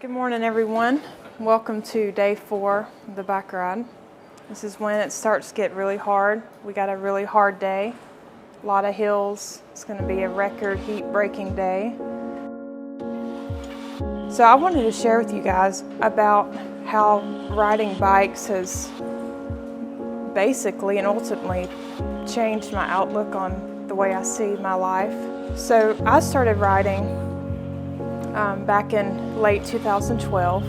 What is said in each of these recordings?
Good morning, everyone. Welcome to day 4 of the bike ride. This is when it starts to get really hard. We got a really hard day, a lot of hills. It's going to be a record heat-breaking day. So I wanted to share with you guys about how riding bikes has basically and ultimately changed my outlook on the way I see my life. So I started riding back in late 2012.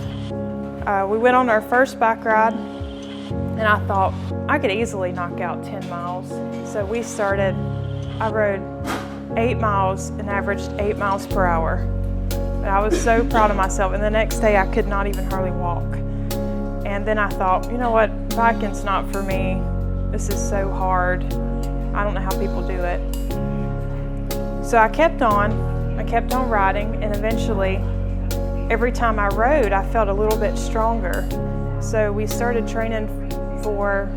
We went on our first bike ride and I thought I could easily knock out 10 miles. So I rode 8 miles and averaged 8 miles per hour. And I was so proud of myself, and the next day I could not even hardly walk. And then I thought, you know what, biking's not for me. This is so hard. I don't know how people do it. So I kept on riding, and eventually every time I rode I felt a little bit stronger. So we started training for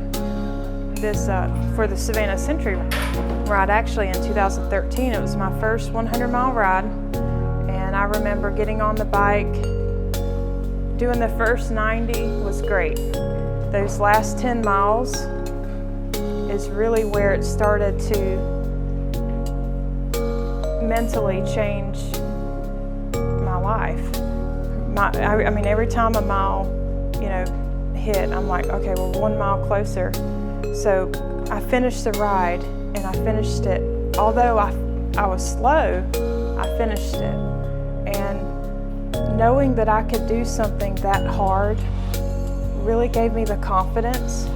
the Savannah Century ride. Actually in 2013 it was my first 100-mile ride, and I remember getting on the bike, doing the first 90 was great. Those last 10 miles is really where it started to mentally change my life. I mean, every time a mile, hit, I'm like, okay, well, 1 mile closer. So I finished the ride, and I finished it. Although I was slow, I finished it. And knowing that I could do something that hard really gave me the confidence.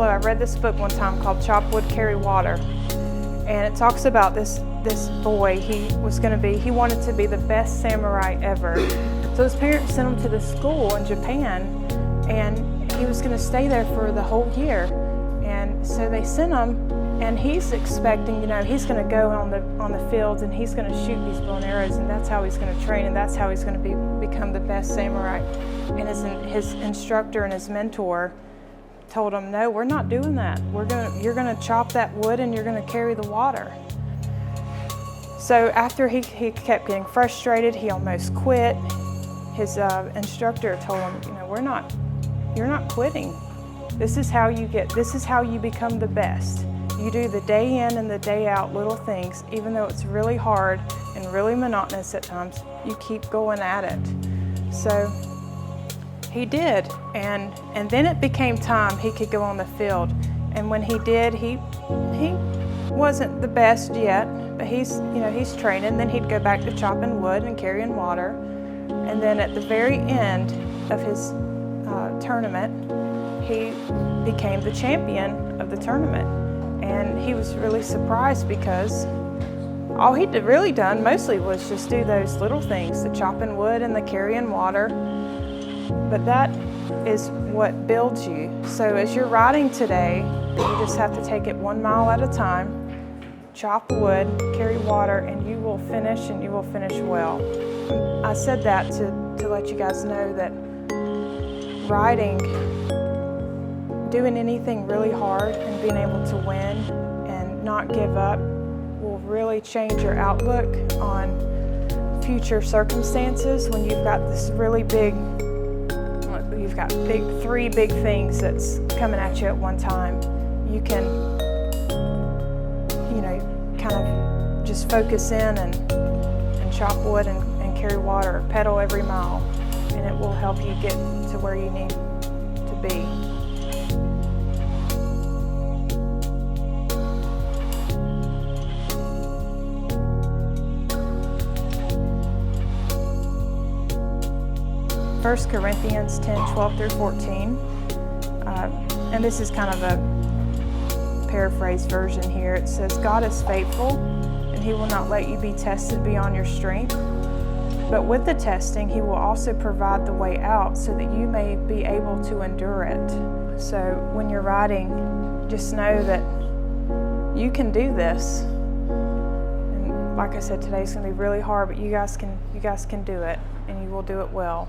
I read this book one time called Chop Wood, Carry Water, and it talks about this boy. He wanted to be the best samurai ever. So his parents sent him to this school in Japan, and he was going to stay there for the whole year. And so they sent him, and he's expecting, he's going to go on the fields and he's going to shoot these bow and arrows, and that's how he's going to train, and that's how he's going to become the best samurai. And his instructor and his mentor told him, no, we're not doing that. You're gonna chop that wood and you're gonna carry the water. So after he kept getting frustrated, he almost quit. His instructor told him, you're not quitting. This is how you become the best. You do the day in and the day out little things, even though it's really hard and really monotonous at times, you keep going at it. So he did, and then it became time he could go on the field. And when he did, he wasn't the best yet, but he's training. Then he'd go back to chopping wood and carrying water. And then at the very end of his tournament, he became the champion of the tournament. And he was really surprised because all he'd really done mostly was just do those little things, the chopping wood and the carrying water. But that is what builds you. So as you're riding today, you just have to take it 1 mile at a time, chop wood, carry water, and you will finish, and you will finish well. I said that to let you guys know that riding, doing anything really hard and being able to win and not give up will really change your outlook on future circumstances. When you've got this really big, you've got 3 big things that's coming at you at one time, you can, kind of just focus in and chop wood and carry water, pedal every mile, and it will help you get to where you need to be. First Corinthians 10:12 through 14, and this is kind of a paraphrased version here. It says, God is faithful, and He will not let you be tested beyond your strength. But with the testing, He will also provide the way out so that you may be able to endure it. So when you're riding, just know that you can do this. And like I said, today's going to be really hard, but you guys can do it, and you will do it well.